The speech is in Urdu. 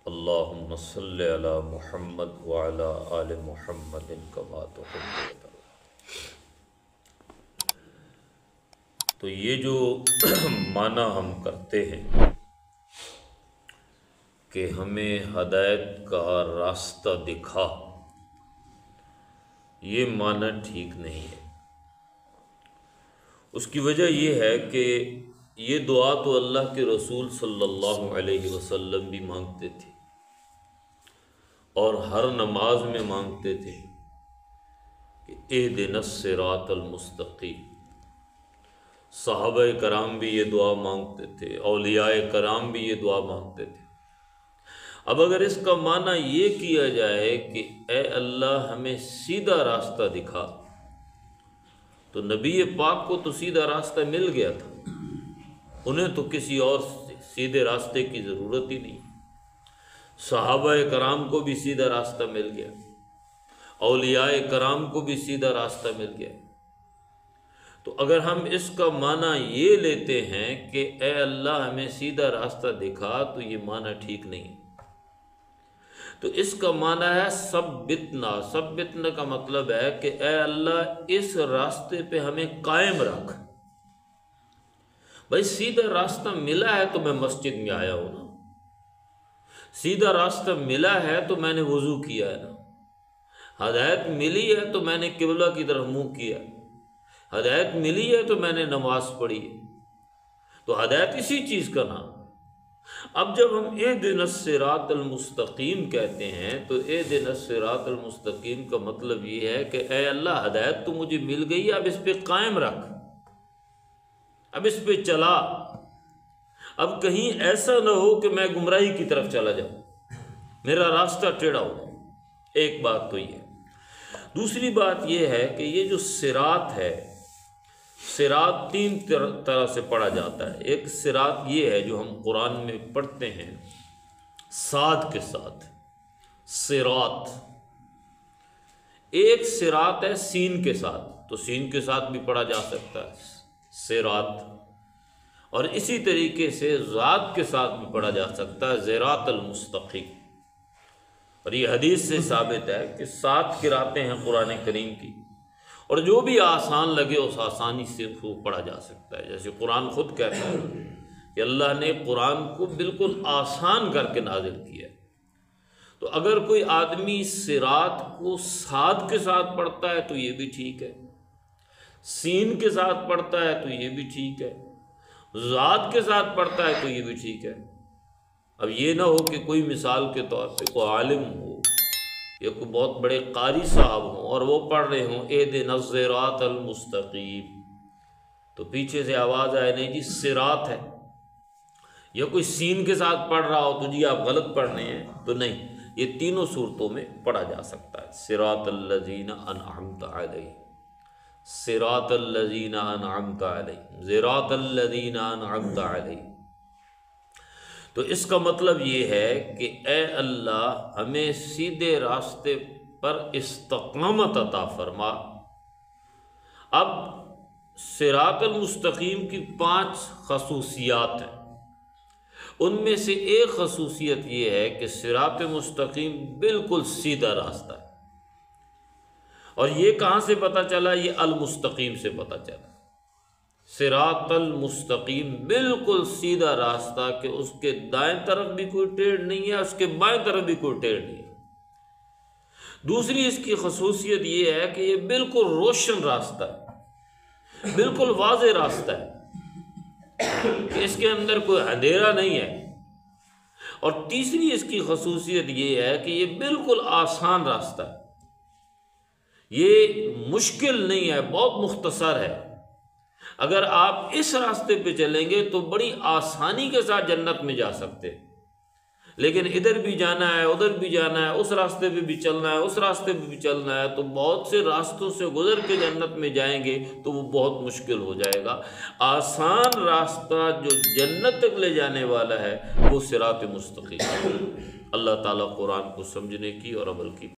اللہم صلی علی محمد وعلی آل محمد کما تحب۔ تو یہ جو معنی ہم کرتے ہیں کہ ہمیں ہدایت کا راستہ دکھا، یہ معنی ٹھیک نہیں ہے۔ اس کی وجہ یہ ہے کہ یہ دعا تو اللہ کے رسول صلی اللہ علیہ وسلم بھی مانگتے تھے اور ہر نماز میں مانگتے تھے کہ اہدنا الصراط المستقیم۔ صحابہ کرام بھی یہ دعا مانگتے تھے، اولیاء کرام بھی یہ دعا مانگتے تھے۔ اب اگر اس کا معنی یہ کیا جائے کہ اے اللہ ہمیں سیدھا راستہ دکھا، تو نبی پاک کو تو سیدھا راستہ مل گیا تھا، انہیں تو کسی اور سیدھے راستے کی ضرورت ہی نہیں۔ صحابہ کرام کو بھی سیدھا راستہ مل گیا، اولیاء کرام کو بھی سیدھا راستہ مل گیا۔ تو اگر ہم اس کا معنی یہ لیتے ہیں کہ اے اللہ ہمیں سیدھا راستہ دکھا، تو یہ معنی ٹھیک نہیں۔ تو اس کا معنی ہے ثبتنا کا مطلب ہے کہ اے اللہ اس راستے پہ ہمیں قائم رکھ۔ بھائی سیدھا راستہ ملا ہے تو میں مسجد میں آیا ہوں نا، سیدھا راستہ ملا ہے تو میں نے وضو کیا ہے نا، ہدایت ملی ہے تو میں نے قبلہ کی طرف منہ کیا، ہدایت ملی ہے تو میں نے نماز پڑھی ہے، تو ہدایت اسی چیز کا نام۔ اب جب ہم اہدنا الصراط المستقیم کہتے ہیں تو اہدنا الصراط المستقیم کا مطلب یہ ہے کہ اے اللہ ہدایت تو مجھے مل گئی ہے، اب اس پہ قائم رکھ، اب اس پہ چلا، اب کہیں ایسا نہ ہو کہ میں گمراہی کی طرف چلا جاؤں، میرا راستہ ٹیڑھا ہو۔ ایک بات تو یہ۔ دوسری بات یہ ہے کہ یہ جو صراط ہے، صراط تین طرح سے پڑھا جاتا ہے۔ ایک صراط یہ ہے جو ہم قرآن میں پڑھتے ہیں صاد کے ساتھ، صراط۔ ایک صراط ہے سین کے ساتھ، تو سین کے ساتھ بھی پڑھا جا سکتا ہے صراط، اور اسی طریقے سے ذات کے ساتھ بھی پڑھا جا سکتا ہے صراط المستقیم۔ اور یہ حدیث سے ثابت ہے کہ 7 قراتیں ہیں قرآن کریم کی، اور جو بھی آسان لگے اس آسانی سے وہ پڑھا جا سکتا ہے۔ جیسے قرآن خود کہتا ہے کہ اللہ نے قرآن کو بالکل آسان کر کے نازل کیا ہے۔ تو اگر کوئی آدمی صراط کو صاد کے ساتھ پڑھتا ہے تو یہ بھی ٹھیک ہے، سین کے ساتھ پڑھتا ہے تو یہ بھی ٹھیک ہے، ذات کے ساتھ پڑھتا ہے تو یہ بھی ٹھیک ہے۔ اب یہ نہ ہو کہ کوئی مثال کے طور پہ کوئی عالم ہو یا کوئی بہت بڑے قاری صاحب ہوں اور وہ پڑھ رہے ہوں اہدنا الصراط المستقیم، تو پیچھے سے آواز آئے نہیں جی صراط ہے، یا کوئی سین کے ساتھ پڑھ رہا ہو تو جی آپ غلط پڑھ رہے ہیں، تو نہیں، یہ تینوں صورتوں میں پڑھا جا سکتا ہے۔ صراط الذین انعمت علیہم، صراط الذین انعمت علیہم، صراط الذین انعمت علیہم۔ تو اس کا مطلب یہ ہے کہ اے اللہ ہمیں سیدھے راستے پر استقامت عطا فرما۔ اب صراط المستقیم کی 5 خصوصیات ہیں، ان میں سے ایک خصوصیت یہ ہے کہ صراط مستقیم بالکل سیدھا راستہ ہے، اور یہ کہاں سے پتہ چلا؟ یہ المستقیم سے پتہ چلا۔ صراط المستقیم بالکل سیدھا راستہ کہ اس کے دائیں طرف بھی کوئی ٹیڑھ نہیں ہے، اس کے بائیں طرف بھی کوئی ٹیڑھ نہیں ہے۔ دوسری اس کی خصوصیت یہ ہے کہ یہ بالکل روشن راستہ ہے، بالکل واضح راستہ ہے کہ اس کے اندر کوئی اندھیرا نہیں ہے۔ اور تیسری اس کی خصوصیت یہ ہے کہ یہ بالکل آسان راستہ ہے، یہ مشکل نہیں ہے، بہت مختصر ہے۔ اگر آپ اس راستے پہ چلیں گے تو بڑی آسانی کے ساتھ جنت میں جا سکتے، لیکن ادھر بھی جانا ہے، ادھر بھی جانا ہے، اس راستے پہ بھی چلنا ہے، اس راستے پہ بھی چلنا ہے، تو بہت سے راستوں سے گزر کے جنت میں جائیں گے تو وہ بہت مشکل ہو جائے گا۔ آسان راستہ جو جنت تک لے جانے والا ہے وہ صراط مستقیم۔ اللہ تعالیٰ قرآن کو سمجھنے کی اور عمل کی